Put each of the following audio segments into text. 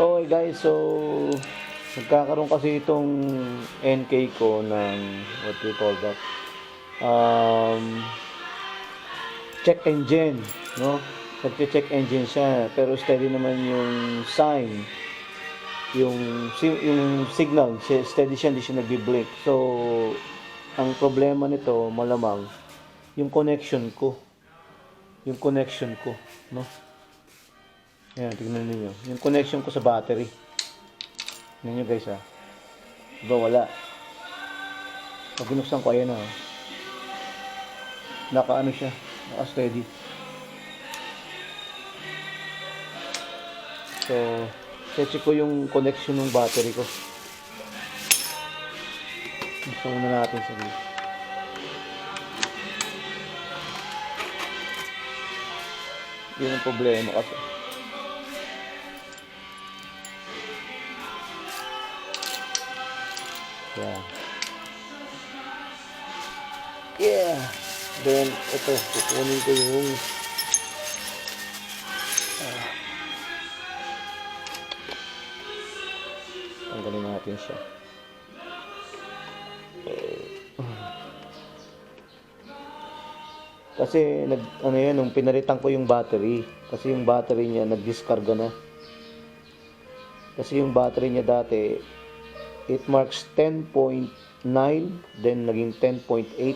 Okay guys, so nagkakaroon kasi itong NK ko ng what do you call that? Um, check engine, no? Nagche-check engine siya, pero steady naman yung sign, yung signal, steady siya, hindi siya nagbi-blink. So, ang problema nito malamang yung connection ko, no? Ayan, tignan niyo yung connection ko sa battery. Tignan niyo guys, ha. Diba wala? Pag binuksan ko, ayan na, naka-ano siya, naka-steady. So, check ko yung connection ng battery ko. Gusto muna natin sa dito. Yun ang problema kasi. Yan. Yeah. Then, ito, kukunin ko yung tanggalin natin siya. Kasi ano yan, nung pinalitan ko yung battery, kasi yung battery niya nagdiskarga na. Kasi yung battery niya dati, it marks 10.9, then naging 10.8,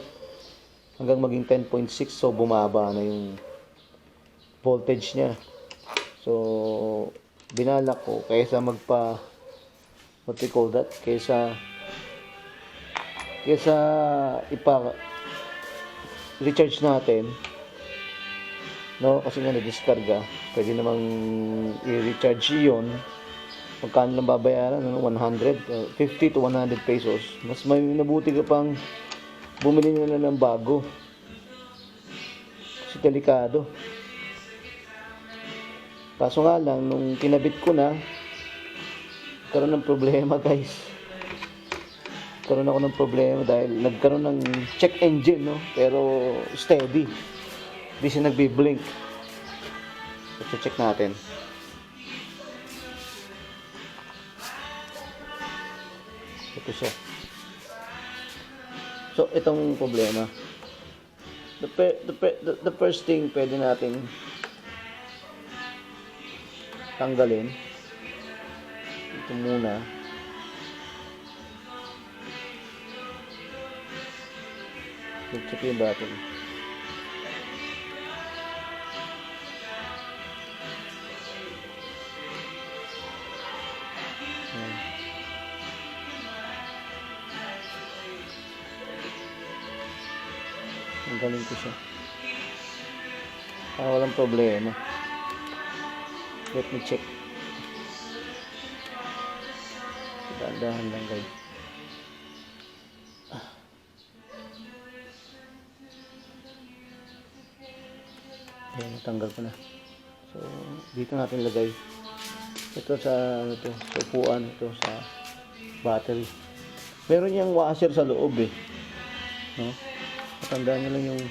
hanggang maging 10.6, so bumaba na yung voltage niya. So, binalak ko, kaysa what we call that, kaysa recharge natin, no, kasi nga na-discarga, pwede namang i-recharge yun. Magkano lang babayaran, ano, 100, 50 to 100 pesos. Mas may nabuti ka pang bumili na ng bago, kasi delikado. Kaso nga lang, nung kinabit ko na, nagkaroon ng problema guys. Nagkaroon ako ng problema dahil nagkaroon ng check engine, no? Pero steady. Hindi siya nagbi-blink. So, check natin. Ito siya. So, itong problema. The first thing pwede nating tanggalin. Ito muna. Check yung battery. Ang galing ko siya. Walang problema. Let me check. Dahan-dahan lang guys. Ayan, natanggal ko na. So, dito natin lagay. Ito sa, ano to, sa upuan, ito sa battery. Meron niyang washer sa loob eh. No? Matandaan nyo lang yung,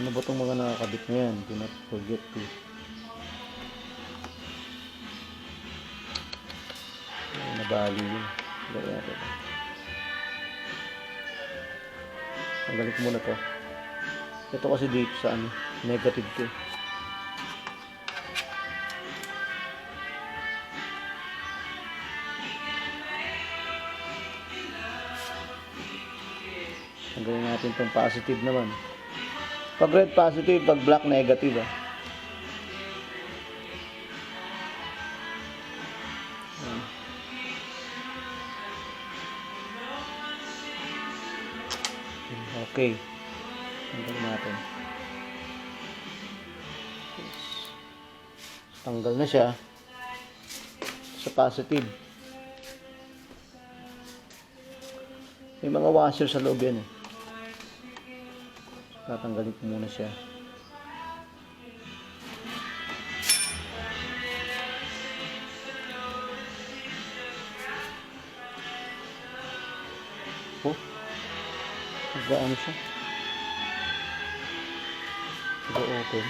ano ba itong mga nakakabit na yan. Do not forget to. Nabali yun. Lagay natin. Tanggalin ko muna to. Ito kasi dito sa ano, negative ko. Tanggalin natin itong positive naman. Pag red positive, pag black negative ah. Okay. Tanggalin natin. Tanggal na siya sa positive. May mga washer sa loob yan eh. Tatanggalin ko muna siya. Oh, nag-ano siya? Nag-open.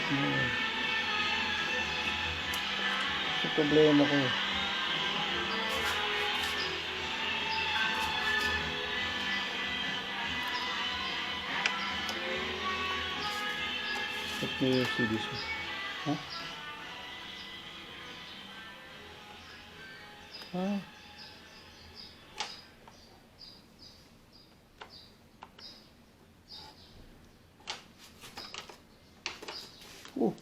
Hmm. Ito problema ko. Let me see this one. Huh? Ah. Oh.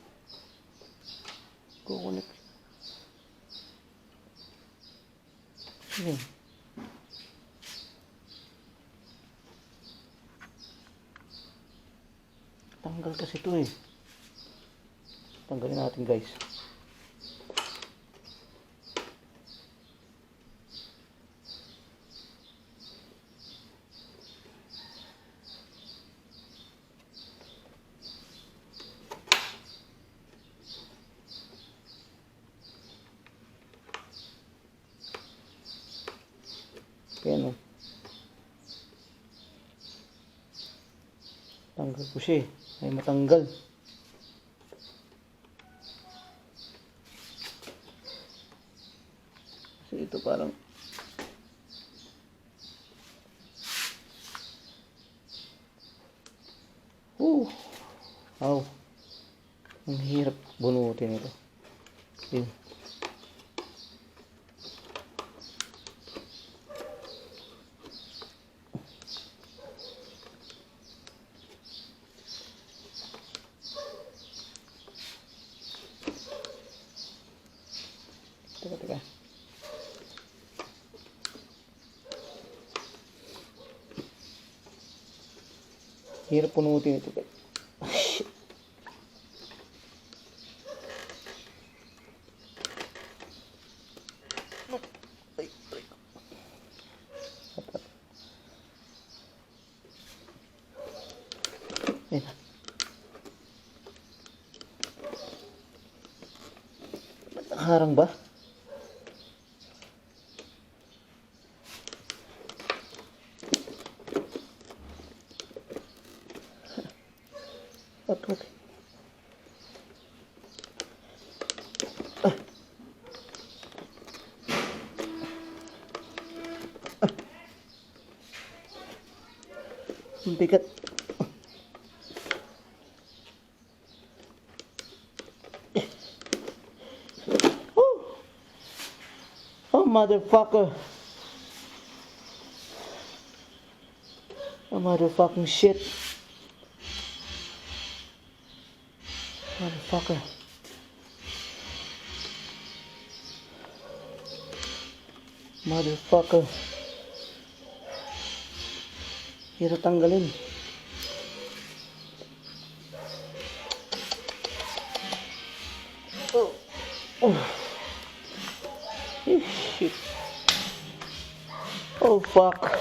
Kukunik. Sige. Tanggal kasi ito eh. Tanggalin natin guys. Ayan o. Tanggal ko siya eh. Ay matanggal. Kasi ito parang aw. Ang hirap bunutin ito. Yun. Teka. Hirap punutin ito guys. Ay. Ba't nakaharang ba? Okay. Ang bigat. Oh, motherfucker. Oh, motherfucking shit. Motherfucker. Motherfucker. Hirap tanggalin. Oh. Shit. Oh, fuck.